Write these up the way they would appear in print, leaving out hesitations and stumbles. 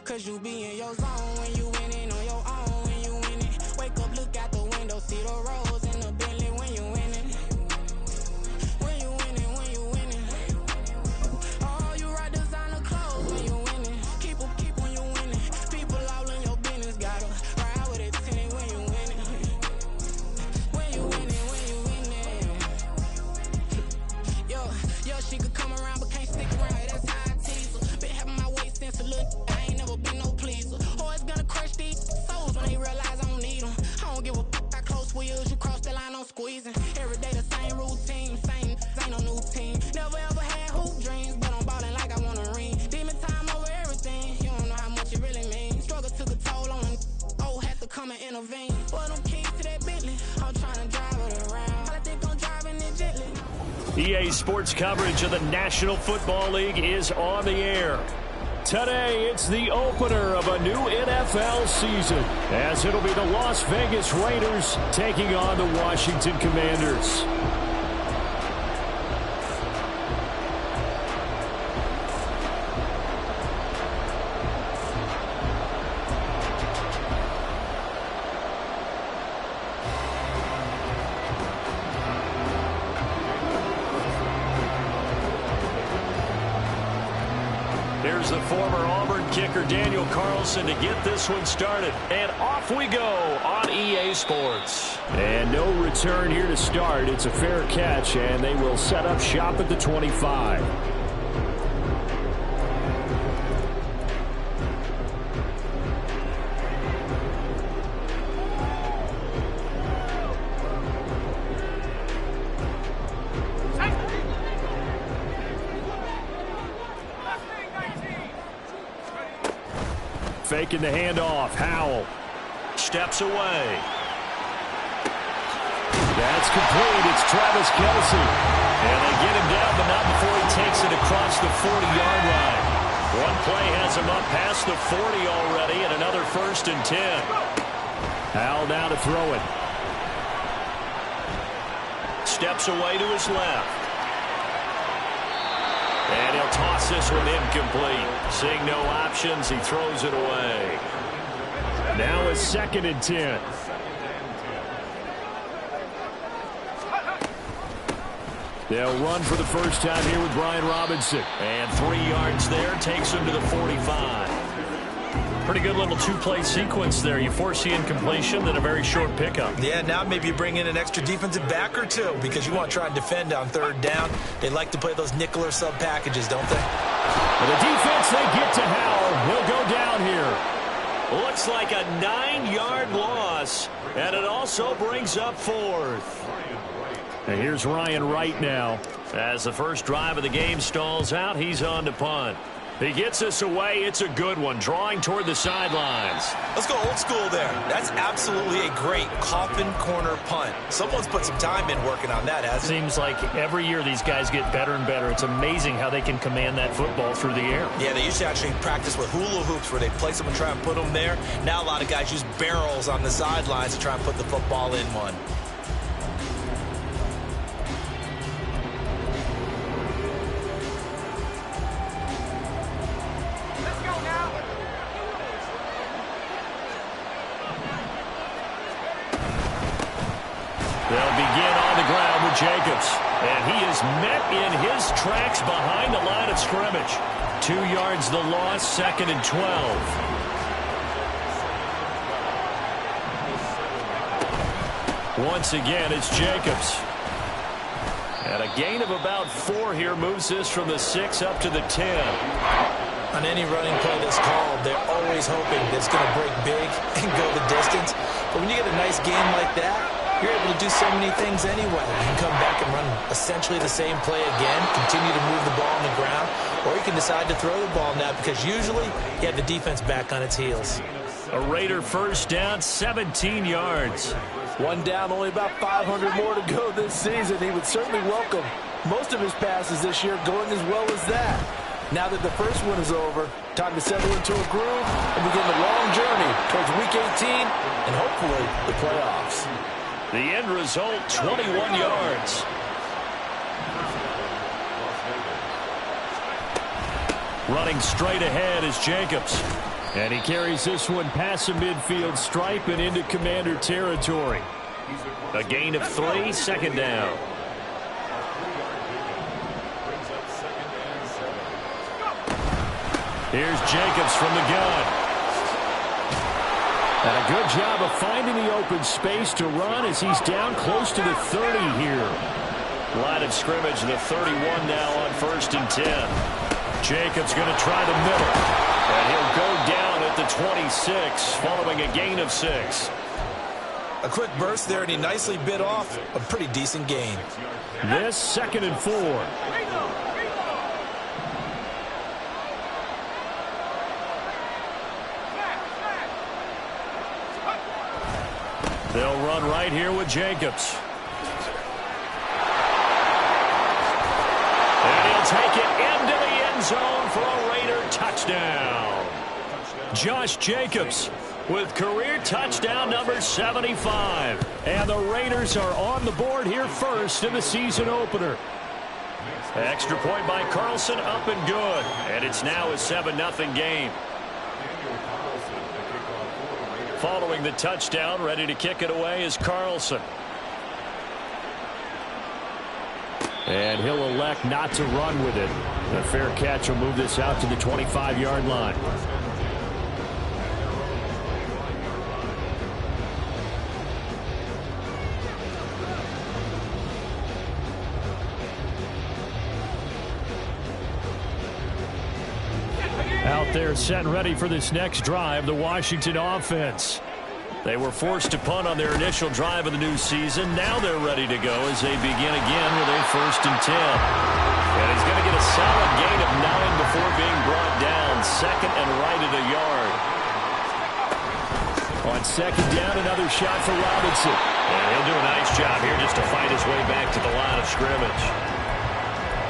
Cause you be in your zone when you winning on your own. When you winning, wake up, look out the window, see the roads in the Bentley when you winning. When you winning, when you winning. Oh, you rock designer clothes when you winning. Keep when you winning. People all in your business, gotta ride with it tinted when you winning. When you winning, when you winning. Yo, she could come around but can't stick around. That's how I tease her. Been having my way since a little. I ain't never been no pleaser. Always gonna crush these souls when they realize I don't need them. I don't give a f***. I close wheels, you cross the line, I'm squeezing. Every day the same routine, same ain't no new team. Never ever had hoop dreams, but I'm ballin' like I want a ring. Demon time over everything, you don't know how much it really means. Struggle took a toll on them, had to come and intervene. Boy, them keys to that Bentley, I'm trying to drive it around. I think I'm driving it gently. EA Sports coverage of the National Football League is on the air. Today, it's the opener of a new NFL season, as it'll be the Las Vegas Raiders taking on the Washington Commanders. Here's the former Auburn kicker Daniel Carlson to get this one started. And off we go on EA Sports. And no return here to start. It's a fair catch, and they will set up shop at the 25. Faking the handoff. Howell steps away. That's complete. It's Travis Kelce. And they get him down, but not before he takes it across the 40-yard line. One play has him up past the 40 already, and another 1st and 10. Howell now to throw it. Steps away to his left. And he'll toss this one incomplete. Seeing no options, he throws it away. Now it's 2nd and 10. They'll run for the first time here with Brian Robinson. And 3 yards there, takes him to the 45. Pretty good little two-play sequence there. You force the incompletion, then a very short pickup. Yeah, now maybe you bring in an extra defensive back or two because you want to try and defend on 3rd down. They like to play those nickel or sub packages, don't they? And the defense, they get to Howell. He'll go down here. Looks like a 9-yard loss, and it also brings up 4th. And here's Ryan Wright now. As the first drive of the game stalls out, he's on to punt. He gets this away. It's a good one, drawing toward the sidelines. Let's go old school there. That's absolutely a great coffin corner punt. Someone's put some time in working on that, hasn't it? Seems like every year these guys get better and better. It's amazing how they can command that football through the air. Yeah, they used to actually practice with hula hoops where they place them and try and put them there. Now a lot of guys use barrels on the sidelines to try and put the football in one. They'll begin on the ground with Jacobs. And he is met in his tracks behind the line of scrimmage. 2 yards the loss, 2nd and 12. Once again, it's Jacobs. And a gain of about 4 here moves this from the 6 up to the 10. On any running play that's called, they're always hoping that it's going to break big and go the distance. But when you get a nice game like that, you're able to do so many things anyway. You can come back and run essentially the same play again, continue to move the ball on the ground, or you can decide to throw the ball now because usually you have the defense back on its heels. A Raider first down, 17 yards. One down, only about 500 more to go this season. He would certainly welcome most of his passes this year going as well as that. Now that the first one is over, time to settle into a groove and begin the long journey towards Week 18 and hopefully the playoffs. The end result, 21 yards. Running straight ahead is Jacobs. And he carries this one past the midfield stripe and into Commander territory. A gain of 3, second down. Here's Jacobs from the gun. And a good job of finding the open space to run as he's down close to the 30 here. Line of scrimmage, the 31 now on 1st and 10. Jacobs going to try the middle. And he'll go down at the 26 following a gain of 6. A quick burst there, and he nicely bit off a pretty decent gain. This 2nd and 4. They'll run right here with Jacobs. And he'll take it into the end zone for a Raider touchdown. Josh Jacobs with career touchdown number 75. And the Raiders are on the board here first in the season opener. Extra point by Carlson, up and good. And it's now a 7-0 game. Following the touchdown, ready to kick it away is Carlson. And he'll elect not to run with it. A fair catch will move this out to the 25-yard line. Out there set and ready for this next drive, the Washington offense. They were forced to punt on their initial drive of the new season. Now they're ready to go as they begin again with a 1st and 10. And he's going to get a solid gain of 9 before being brought down. 2nd and right at a yard. On 2nd down, another shot for Robinson. And he'll do a nice job here just to fight his way back to the line of scrimmage.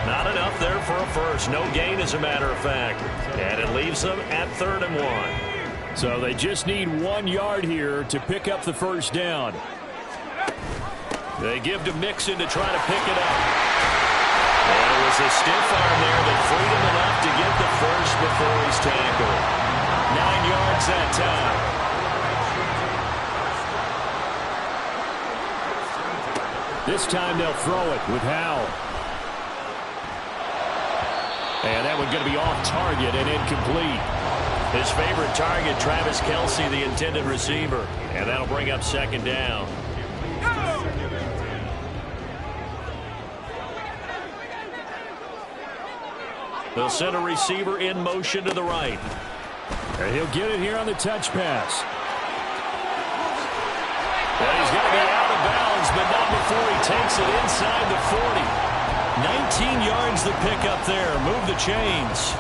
Not enough there for a first. No gain, as a matter of fact. And it leaves them at 3rd and 1. So they just need 1 yard here to pick up the first down. They give to Mixon to try to pick it up. And it was a stiff arm there that freed him enough to get the first before he's tackled. 9 yards that time. This time they'll throw it with Howell. And that one's going to be off target and incomplete. His favorite target, Travis Kelce, the intended receiver. And that'll bring up 2nd down. They'll send a receiver in motion to the right. And he'll get it here on the touch pass. And he's going to be out of bounds, but not before he takes it inside the 40. 19 yards the pickup there. Move the chains.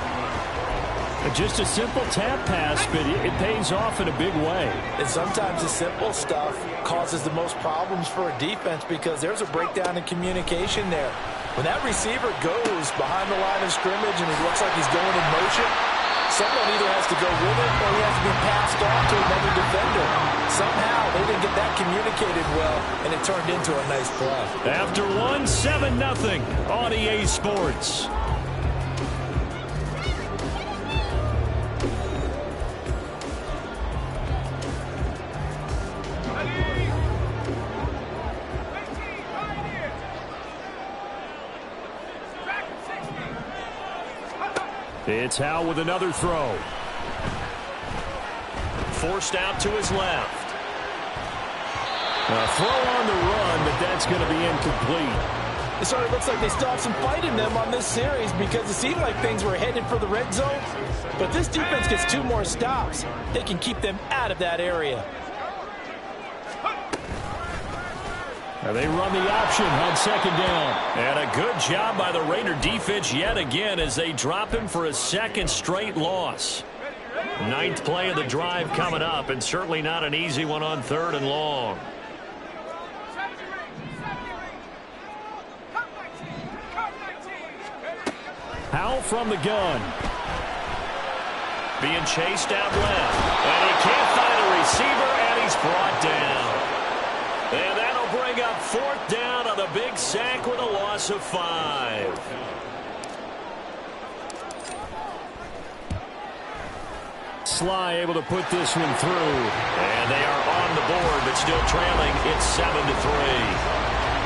Just a simple tap pass, but it pays off in a big way. And sometimes the simple stuff causes the most problems for a defense because there's a breakdown in communication there. When that receiver goes behind the line of scrimmage and it looks like he's going in motion, someone either has to go with it or he has to be passed off to another defender. Somehow they didn't get that communicated well, and it turned into a nice play. After 7-0 on EA Sports. It's Howell with another throw. Forced out to his left. A throw on the run, but that's going to be incomplete. It sort of looks like they still have some fight in them on this series because it seemed like things were headed for the red zone. But this defense gets 2 more stops. They can keep them out of that area. They run the option on 2nd down. And a good job by the Raider defense yet again as they drop him for a 2nd straight loss. 9th play of the drive coming up, and certainly not an easy one on 3rd and long. Howell from the gun. Being chased out left. And he can't find a receiver, and he's brought down. And that'll bring up 4th down on the big sack with a loss of 5. Sly able to put this one through. And they are on the board, but still trailing. It's 7-3.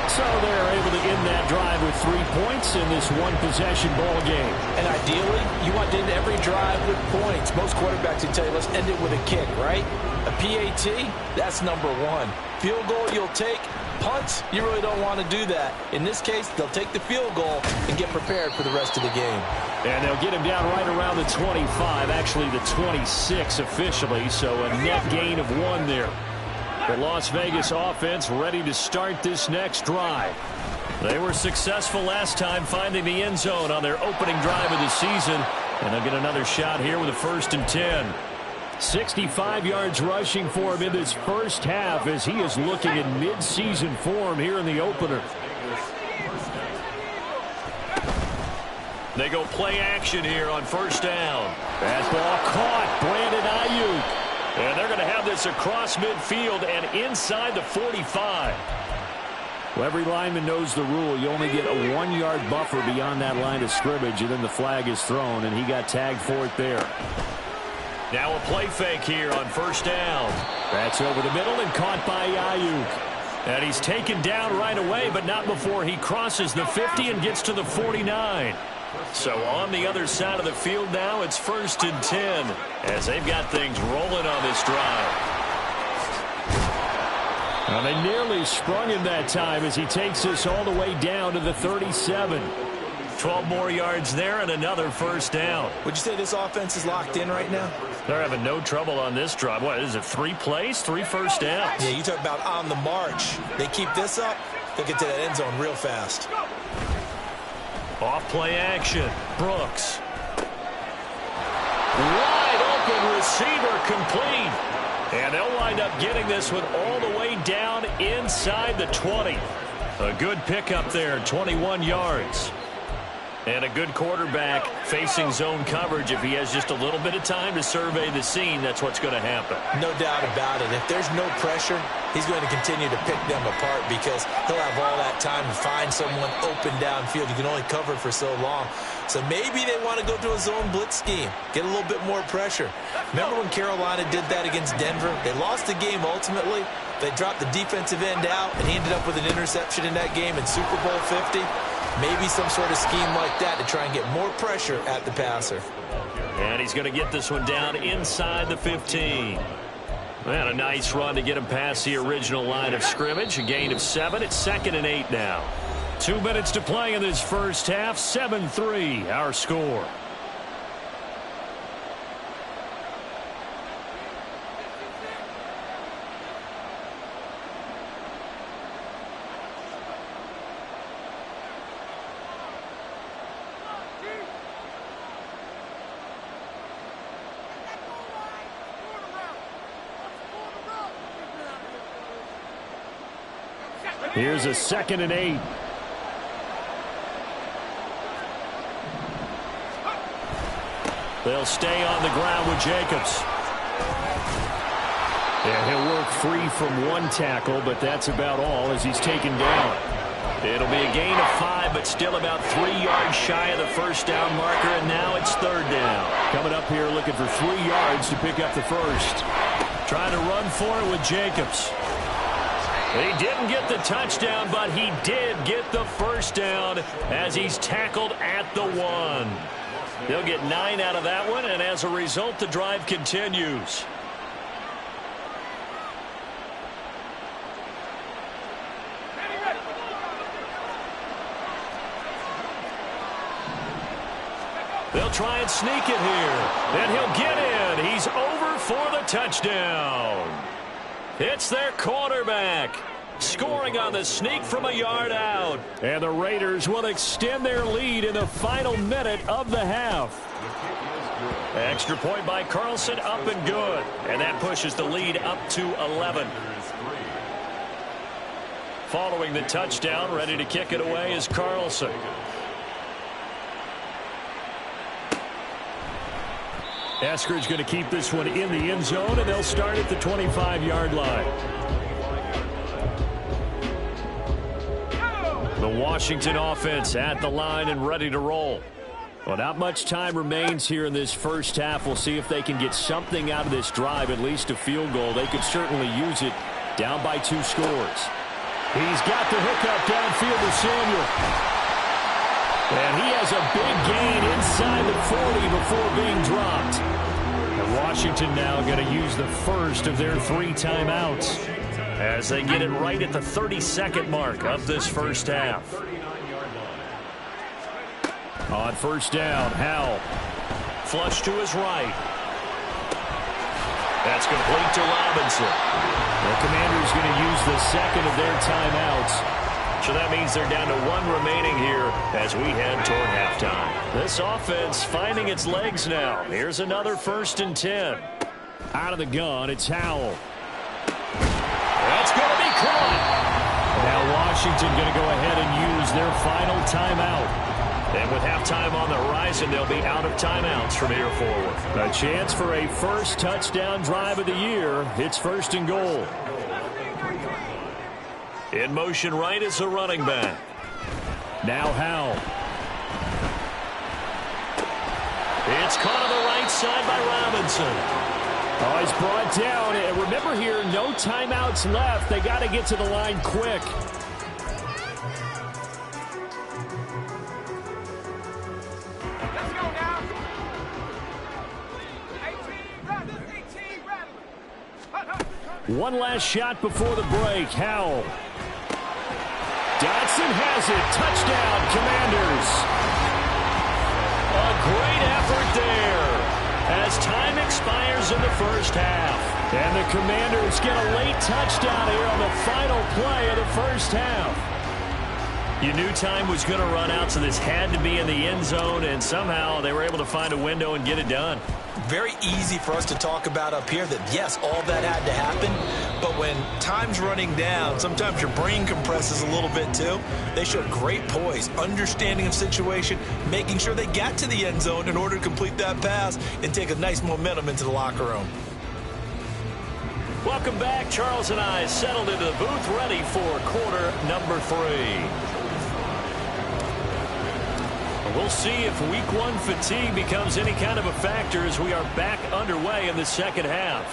So they're able to end that drive with 3 points in this one-possession ball game. And ideally, you want to end every drive with points. Most quarterbacks would tell you, let's end it with a kick, right? A PAT, that's number one. Field goal you'll take. Punts, you really don't want to do that. In this case, they'll take the field goal and get prepared for the rest of the game. And they'll get him down right around the 25, actually the 26 officially, so a net gain of 1 there. The Las Vegas offense ready to start this next drive. They were successful last time finding the end zone on their opening drive of the season, and they'll get another shot here with a 1st and 10. 65 yards rushing for him in this first half as he is looking in mid-season form here in the opener. They go play action here on 1st down. That ball caught. Brandon Ayuk. And they're going to have this across midfield and inside the 45. Well, every lineman knows the rule. You only get a 1-yard buffer beyond that line of scrimmage, and then the flag is thrown, and he got tagged for it there. Now a play fake here on 1st down. That's over the middle and caught by Ayuk. And he's taken down right away, but not before he crosses the 50 and gets to the 49. So on the other side of the field now, it's 1st and 10 as they've got things rolling on this drive. Now they nearly sprung him that time as he takes this all the way down to the 37. 12 more yards there and another 1st down. Would you say this offense is locked in right now? They're having no trouble on this drive. What is it, 3 plays, 3 first downs? Yeah, you talk about on the march. They keep this up, they'll get to that end zone real fast. Off play action. Brooks. Wide open receiver complete. And they'll wind up getting this one all the way down inside the 20. A good pickup there, 21 yards. And a good quarterback facing zone coverage. If he has just a little bit of time to survey the scene, that's what's going to happen. No doubt about it. If there's no pressure, he's going to continue to pick them apart because he'll have all that time to find someone open downfield. You can only cover for so long. So maybe they want to go to a zone blitz scheme, get a little bit more pressure. Remember when Carolina did that against Denver? They lost the game ultimately. They dropped the defensive end out, and he ended up with an interception in that game in Super Bowl 50. Maybe some sort of scheme like that to try and get more pressure at the passer. And he's going to get this one down inside the 15. And a nice run to get him past the original line of scrimmage. A gain of 7. It's 2nd and 8 now. 2 minutes to play in this first half. 7-3 our score. Here's a 2nd and 8. They'll stay on the ground with Jacobs. And he'll work free from 1 tackle, but that's about all as he's taken down. It'll be a gain of 5, but still about 3 yards shy of the 1st down marker, and now it's 3rd down. Coming up here looking for 3 yards to pick up the 1st. Trying to run for it with Jacobs. He didn't get the touchdown, but he did get the 1st down as he's tackled at the 1. They'll get 9 out of that one, and as a result, the drive continues. They'll try and sneak it here, and he'll get in. He's over for the touchdown. It's their quarterback scoring on the sneak from a yard out. And the Raiders will extend their lead in the final minute of the half. Extra point by Carlson, up and good. And that pushes the lead up to 11. Following the touchdown, ready to kick it away is Carlson. Eskridge going to keep this one in the end zone, and they'll start at the 25-yard line. The Washington offense at the line and ready to roll. Well, not much time remains here in this first half. We'll see if they can get something out of this drive, at least a field goal. They could certainly use it, down by 2 scores. He's got the hookup downfield to Samuel. And he has a big gain inside the 40 before being dropped. And Washington now going to use the first of their 3 timeouts as they get it right at the 32nd mark of this first half. On first down, Howell. Flush to his right. That's complete to Robinson. The Commanders going to use the second of their timeouts. So that means they're down to 1 remaining here as we head toward halftime. This offense finding its legs now. Here's another 1st and 10. Out of the gun, it's Howell. That's going to be caught. Now Washington going to go ahead and use their final timeout. And with halftime on the horizon, they'll be out of timeouts from here forward. A chance for a first touchdown drive of the year. It's 1st and goal. In motion right is the running back. Now Howell. It's caught on the right side by Robinson. Oh, he's brought down. And remember here, no timeouts left. They got to get to the line quick. One last shot before the break. Howell. Dotson has it. Touchdown, Commanders. A great effort there as time expires in the first half. And the Commanders get a late touchdown here on the final play of the first half. You knew time was going to run out, so this had to be in the end zone, and somehow they were able to find a window and get it done. Very easy for us to talk about up here that, yes, all that had to happen, but when time's running down, sometimes your brain compresses a little bit too. They showed great poise, understanding of situation, making sure they got to the end zone in order to complete that pass and take a nice momentum into the locker room. Welcome back. Charles and I settled into the booth, ready for quarter number 3. We'll see if week 1 fatigue becomes any kind of a factor as we are back underway in the second half.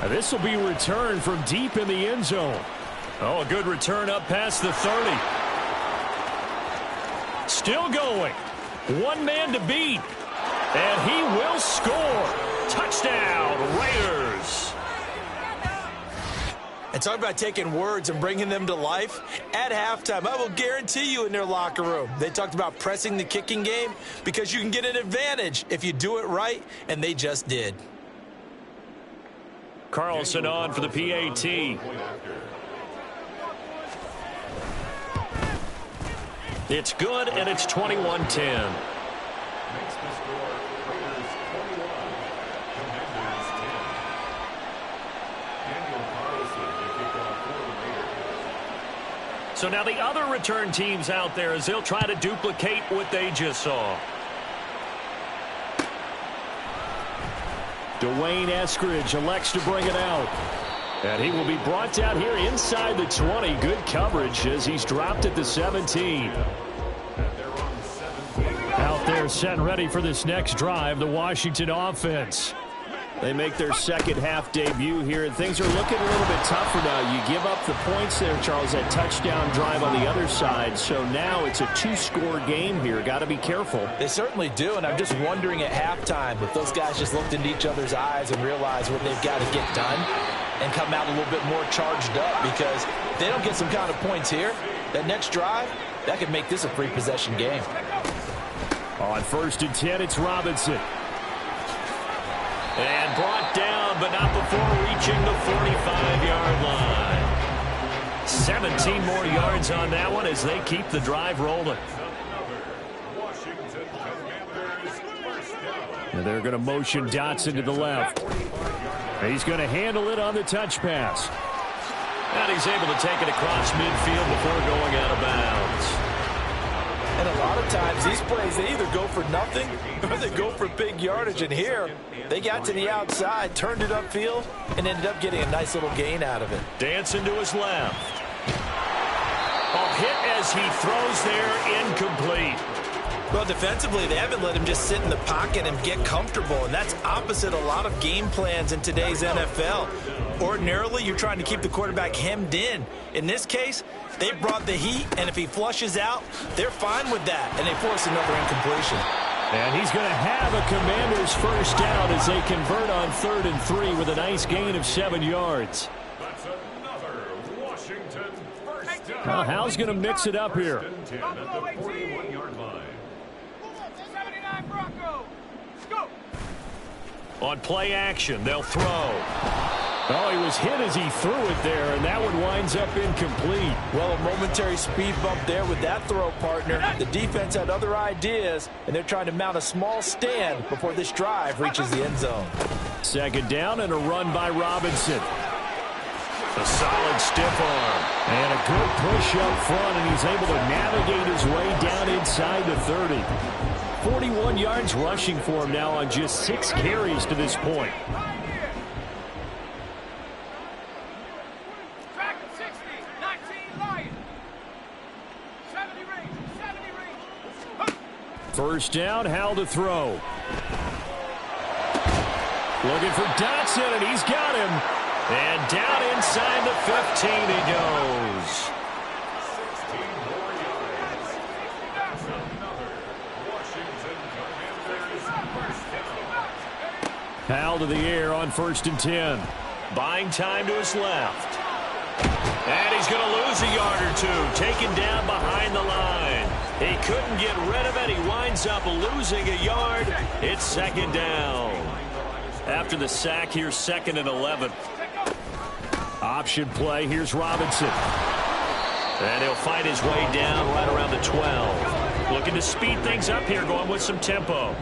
This will be returned from deep in the end zone. Oh, a good return up past the 30. Still going. 1 man to beat. And he will score. Touchdown, Raiders. And talk about taking words and bringing them to life. At halftime, I will guarantee you in their locker room, they talked about pressing the kicking game because you can get an advantage if you do it right, and they just did. Carlson on for the PAT. It's good, and it's 21-10. So now the other return teams out there as they'll try to duplicate what they just saw. Dwayne Eskridge elects to bring it out. And he will be brought down here inside the 20. Good coverage as he's dropped at the 17. Out there set and ready for this next drive, the Washington offense. They make their second half debut here, and things are looking a little bit tougher now. You give up the points there, Charles, that touchdown drive on the other side. So now it's a 2-score game here. Got to be careful. They certainly do, and I'm just wondering at halftime if those guys just looked into each other's eyes and realized what they've got to get done and come out a little bit more charged up, because if they don't get some kind of points here, that next drive, that could make this a free-possession game. On 1st and 10, it's Robinson. And brought down, but not before reaching the 45-yard line. 17 more yards on that one as they keep the drive rolling. And they're going to motion Dotson to the left. He's going to handle it on the touch pass. And he's able to take it across midfield before going out of bounds. And a lot of times, these plays, they either go for nothing or they go for big yardage. And here, they got to the outside, turned it upfield, and ended up getting a nice little gain out of it. Dancing to his left. A hit as he throws there, incomplete. Well, defensively, they haven't let him just sit in the pocket and get comfortable, and that's opposite a lot of game plans in today's NFL. Ordinarily, you're trying to keep the quarterback hemmed in. In this case, they brought the heat, and if he flushes out, they're fine with that, and they force another incompletion. And he's going to have a Commanders first down as they convert on 3rd and 3 with a nice gain of 7 yards. That's another Washington first down. Now, Hal's going to mix it up here. At the 41-yard line. 79 Broncos. Go. On play action, they'll throw. Oh, he was hit as he threw it there, and that one winds up incomplete. Well, a momentary speed bump there with that throw, partner. The defense had other ideas, and they're trying to mount a small stand before this drive reaches the end zone. 2nd down and a run by Robinson. A solid stiff arm. And a good push up front, and he's able to navigate his way down inside the 30. 41 yards rushing for him now on just 6 carries to this point. Track 60, 19 Lions. 70 range, 70 range. First down, Hal to throw. Looking for Dotson, and he's got him. And down inside the 15 he goes. Hal to the air on 1st and 10. Buying time to his left. And he's going to lose a yard or two. Taken down behind the line. He couldn't get rid of it. He winds up losing a yard. It's 2nd down. After the sack, here's 2nd and 11. Option play. Here's Robinson. And he'll fight his way down right around the 12. Looking to speed things up here, going with some tempo.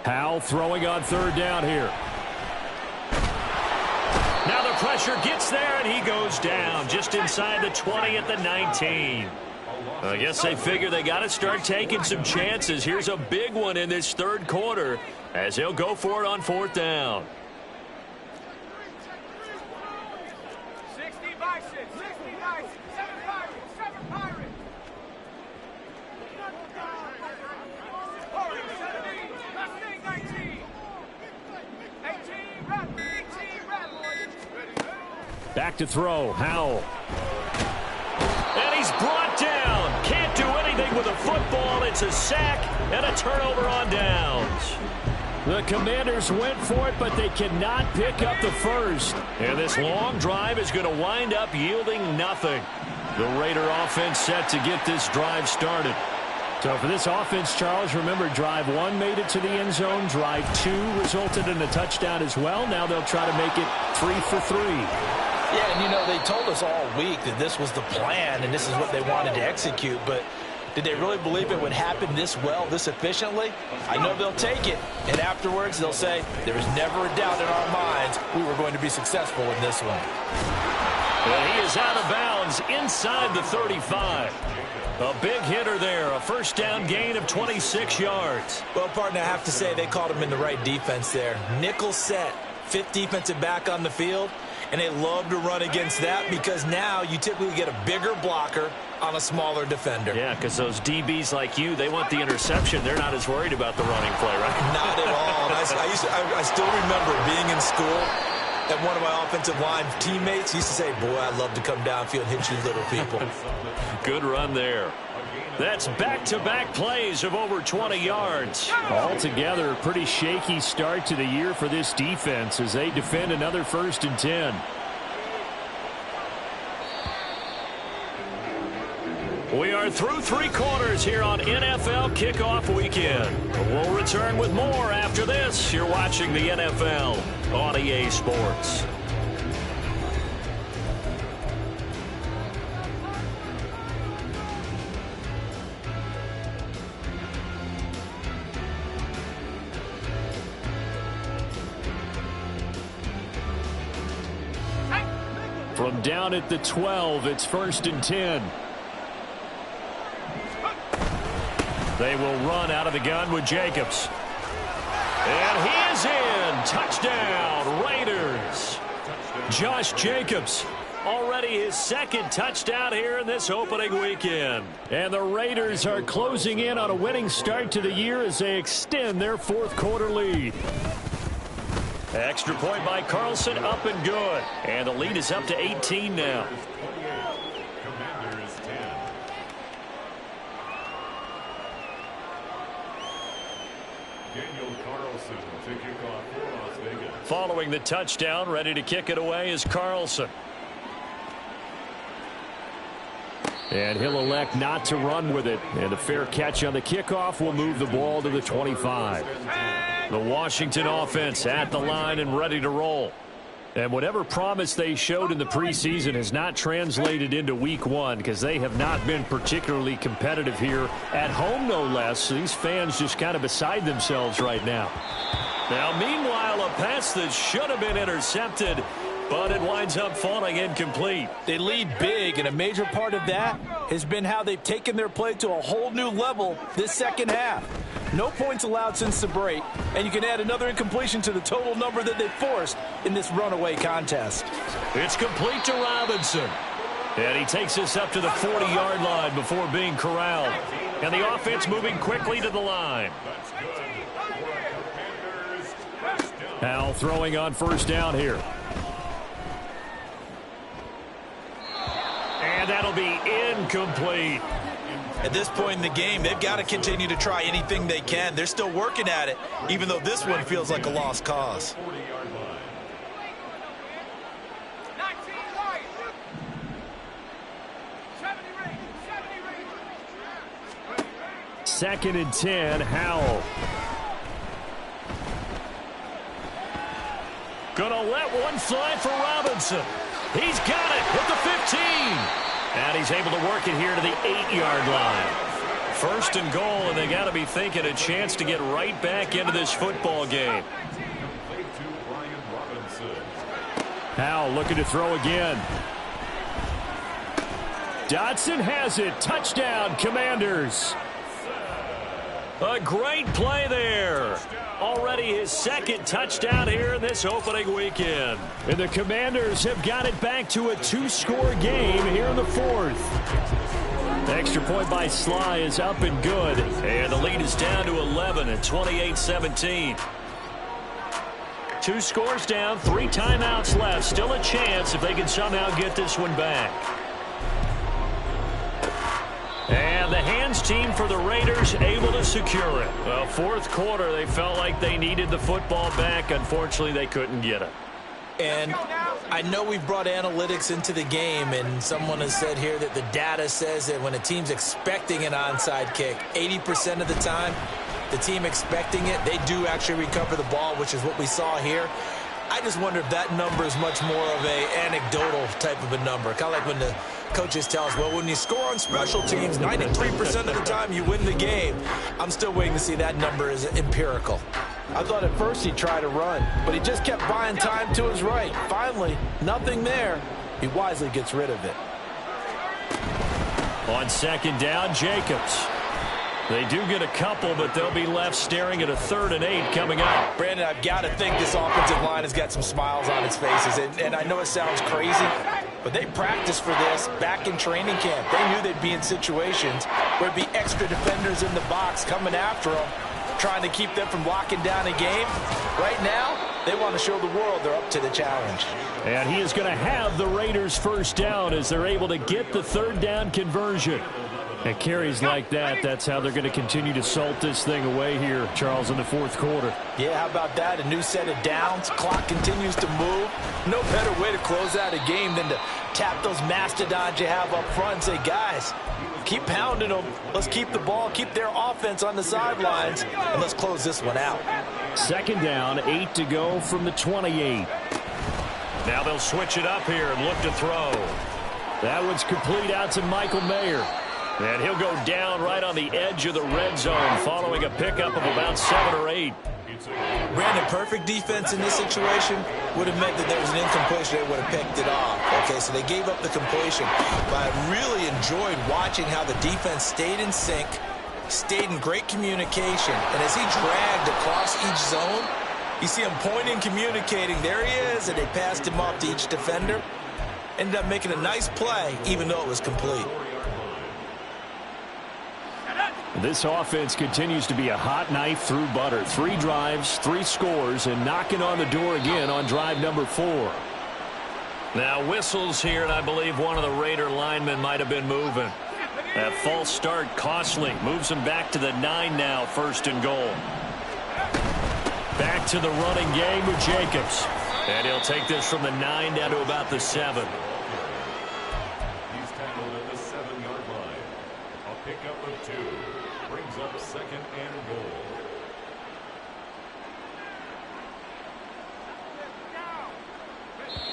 Hal throwing on 3rd down here. Now the pressure gets there, and he goes down just inside the 20 at the 19. I guess they figure they got to start taking some chances. Here's a big one in this 3rd quarter as he'll go for it on 4th down. 60 Bison, 60 Bison, 7 Pirates, 7 Pirates. 17, Mustang 19. 18 Rebel. Back to throw, Howell. And he's brought down. Can't do anything with a football. It's a sack and a turnover on downs. The Commanders went for it, but they cannot pick up the first. And this long drive is going to wind up yielding nothing. The Raider offense set to get this drive started. So for this offense, Charles, remember, drive 1 made it to the end zone. Drive 2 resulted in a touchdown as well. Now they'll try to make it 3 for 3. Yeah, and you know, they told us all week that this was the plan and this is what they wanted to execute, but did they really believe it would happen this well, this efficiently? I know they'll take it, and afterwards they'll say, there was never a doubt in our minds we were going to be successful in this one. And he is out of bounds inside the 35. A big hitter there, a first down gain of 26 yards. Well, partner, I have to say they called him in the right defense there. Nickel set, 5th defensive back on the field, and they love to run against that because now you typically get a bigger blocker on a smaller defender. Yeah, because those DBs like you, they want the interception. They're not as worried about the running play, right? Not at all. And I still remember being in school, and one of my offensive line teammates used to say, boy, I'd love to come downfield and hit you little people. Good run there. That's back-to-back plays of over 20 yards. Altogether, a pretty shaky start to the year for this defense as they defend another 1st and 10. We are through 3 quarters here on NFL Kickoff Weekend. We'll return with more after this. You're watching the NFL on EA Sports. From down at the 12, it's 1st and 10. They will run out of the gun with Jacobs. And he is in. Touchdown, Raiders. Josh Jacobs Already his second touchdown here in this opening weekend. And the Raiders are closing in on a winning start to the year as they extend their fourth quarter lead. Extra point by Carlson, up and good. And the lead is up to 18 now. Commanders 10. Daniel Carlson to kick off for Las Vegas. Following the touchdown, ready to kick it away is Carlson. And he'll elect not to run with it. And a fair catch on the kickoff will move the ball to the 25. The Washington offense at the line and ready to roll. And whatever promise they showed in the preseason has not translated into week one because they have not been particularly competitive here at home, no less. These fans just kind of beside themselves right now. Now, meanwhile, a pass that should have been intercepted, but it winds up falling incomplete. They lead big, and a major part of that has been how they've taken their play to a whole new level this second half. No points allowed since the break, and you can add another incompletion to the total number that they forced in this runaway contest. It's complete to Robinson. And he takes us up to the 40-yard line before being corralled. And the offense moving quickly to the line. Howell throwing on first down here. And that'll be incomplete. At this point in the game, they've got to continue to try anything they can. They're still working at it, even though this one feels like a lost cause. 40-yard line. 19 right. 70 range. Second and 10, Howell. Gonna let one fly for Robinson. He's got it at the 15. And he's able to work it here to the 8-yard line. First and goal, and they got to be thinking a chance to get right back into this football game. Howell looking to throw again. Dotson has it. Touchdown, Commanders. A great play there. Already his second touchdown here in this opening weekend. And the Commanders have got it back to a 2-score game here in the fourth. The extra point by Sly is up and good. And the lead is down to 11 at 28-17. 2 scores down, 3 timeouts left. Still a chance if they can somehow get this one back. And the hands team for the Raiders able to secure it. Well, fourth quarter, they felt like they needed the football back. Unfortunately, they couldn't get it. And I know we've brought analytics into the game, and someone has said here that the data says that when a team's expecting an onside kick, 80% of the time, the team expecting it, they do actually recover the ball, which is what we saw here. I just wonder if that number is much more of a anecdotal type of a number. Kind of like when the coaches tell us, well, when you score on special teams, 93% of the time you win the game. I'm still waiting to see that number is empirical. I thought at first he'd try to run, but he just kept buying time to his right. Finally, nothing there. He wisely gets rid of it. On second down, Jacobs. They do get a couple, but they'll be left staring at a 3rd and 8 coming up. Brandon, I've got to think this offensive line has got some smiles on its faces. And I know it sounds crazy, but they practiced for this back in training camp. They knew they'd be in situations where it'd be extra defenders in the box coming after them, trying to keep them from locking down a game. Right now, they want to show the world they're up to the challenge. And he is going to have the Raiders first down as they're able to get the 3rd down conversion. And carries like that, that's how they're going to continue to salt this thing away here, Charles, in the fourth quarter. Yeah, how about that? A new set of downs. Clock continues to move. No better way to close out a game than to tap those mastodons you have up front and say, guys, keep pounding them. Let's keep the ball, keep their offense on the sidelines, and let's close this one out. Second down, 8 to go from the 28. Now they'll switch it up here and look to throw. That one's complete out to Michael Mayer. And he'll go down right on the edge of the red zone following a pickup of about 7 or 8. Brandon, perfect defense in this situation would have meant that there was an incompletion. They would have picked it off. Okay, so they gave up the completion. But I really enjoyed watching how the defense stayed in sync, stayed in great communication. And as he dragged across each zone, you see him pointing, communicating. There he is, and they passed him off to each defender. Ended up making a nice play, even though it was complete. This offense continues to be a hot knife through butter. 3 drives, 3 scores, and knocking on the door again on drive number 4. Now whistles here, and I believe one of the Raider linemen might have been moving. That false start costly. Moves him back to the 9 now, 1st and goal. Back to the running game with Jacobs. And he'll take this from the 9 down to about the 7. He's tackled at the 7-yard line. A pickup of 2. Brings up 2nd and goal.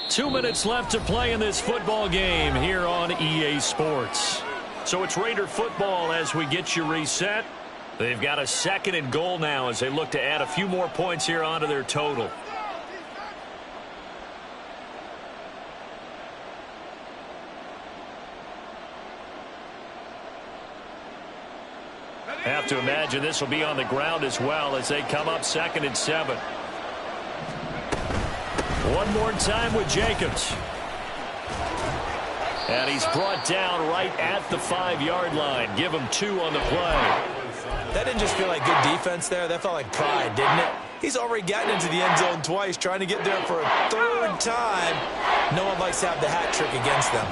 Two minutes left to play in this football game here on EA Sports. So it's Raider football as we get you reset. They've got a 2nd and goal now as they look to add a few more points here onto their total. Have to imagine this will be on the ground as well as they come up 2nd and 7. One more time with Jacobs. And he's brought down right at the 5-yard line. Give him 2 on the play. That didn't just feel like good defense there. That felt like pride, didn't it? He's already gotten into the end zone twice, trying to get there for a 3rd time. No one likes to have the hat trick against them.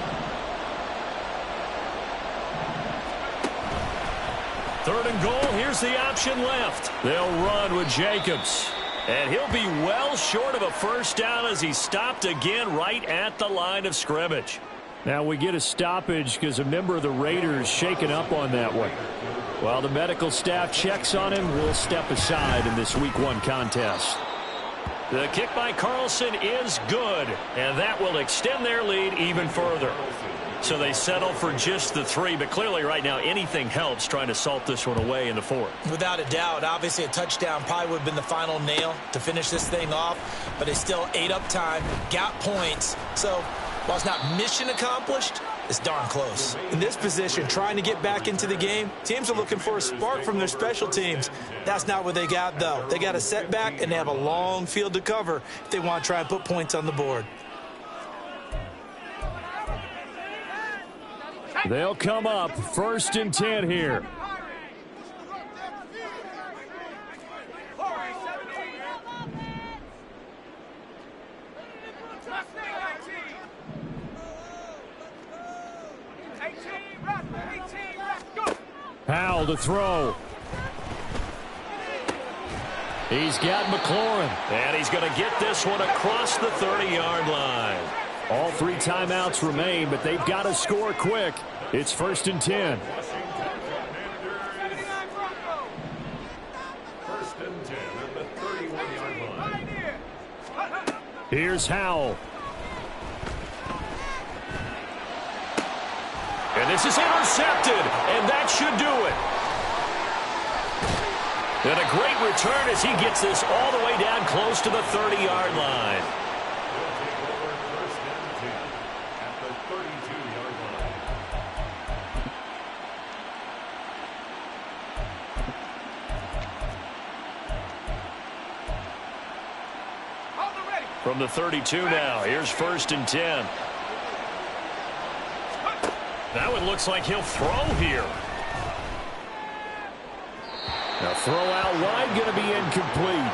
3rd and goal. Here's the option left. They'll run with Jacobs. And he'll be well short of a 1st down as he's stopped again right at the line of scrimmage. Now we get a stoppage because a member of the Raiders shaken up on that one. While the medical staff checks on him, we'll step aside in this Week 1 contest. The kick by Carlson is good, and that will extend their lead even further. So they settle for just the 3, but clearly right now anything helps trying to salt this one away in the 4th. Without a doubt, obviously a touchdown probably would have been the final nail to finish this thing off, but they still ate up time, got points. So while it's not mission accomplished, it's darn close. In this position, trying to get back into the game, teams are looking for a spark from their special teams. That's not what they got, though. They got a setback, and they have a long field to cover if they want to try and put points on the board. They'll come up 1st and 10 here. Powell to throw. He's got McLaurin. And he's going to get this one across the 30-yard line. All 3 timeouts remain, but they've got to score quick. It's 1st and 10. 1st and 10 at the 31-yard line. Here's Howell. And this is intercepted, and that should do it. And a great return as he gets this all the way down close to the 30-yard line. From the 32 now, here's 1st and 10. That one looks like he'll throw here. Now throw out wide, going to be incomplete.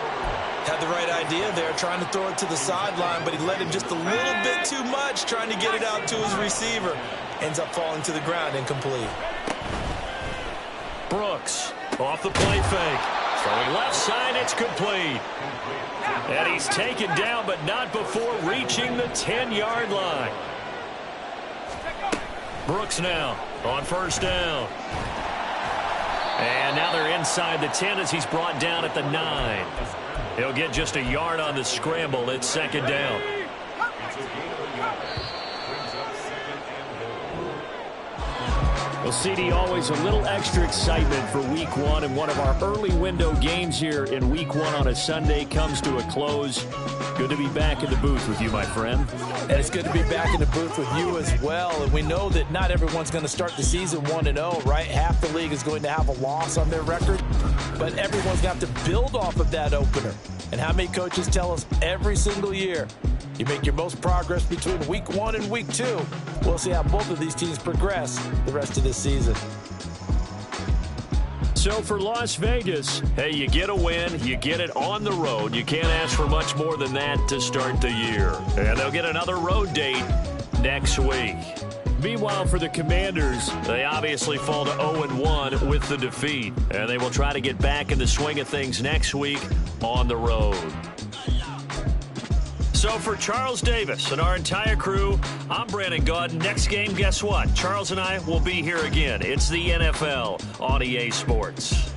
Had the right idea there, trying to throw it to the sideline, but he let him just a little bit too much, trying to get it out to his receiver. Ends up falling to the ground, incomplete. Brooks off the play fake. Throwing left side, it's complete. And he's taken down, but not before reaching the 10-yard line. Brooks now on 1st down. And now they're inside the 10 as he's brought down at the 9. He'll get just a yard on the scramble. It's 2nd down. Well, CD, always a little extra excitement for Week 1, and one of our early window games here in Week 1 on a Sunday comes to a close. Good to be back in the booth with you, my friend. And it's good to be back in the booth with you as well. And we know that not everyone's going to start the season 1-0, right? Half the league is going to have a loss on their record, but everyone's going to have to build off of that opener. And how many coaches tell us every single year, You make your most progress between week 1 and week 2. We'll see how both of these teams progress the rest of this season. So for Las Vegas, hey, you get a win, you get it on the road. You can't ask for much more than that to start the year. And they'll get another road date next week. meanwhile for the Commanders, they obviously fall to 0-1 with the defeat. And they will try to get back in the swing of things next week on the road. So for Charles Davis and our entire crew, I'm Brandon Gaudin. Next game, guess what? Charles and I will be here again. It's the NFL on EA Sports.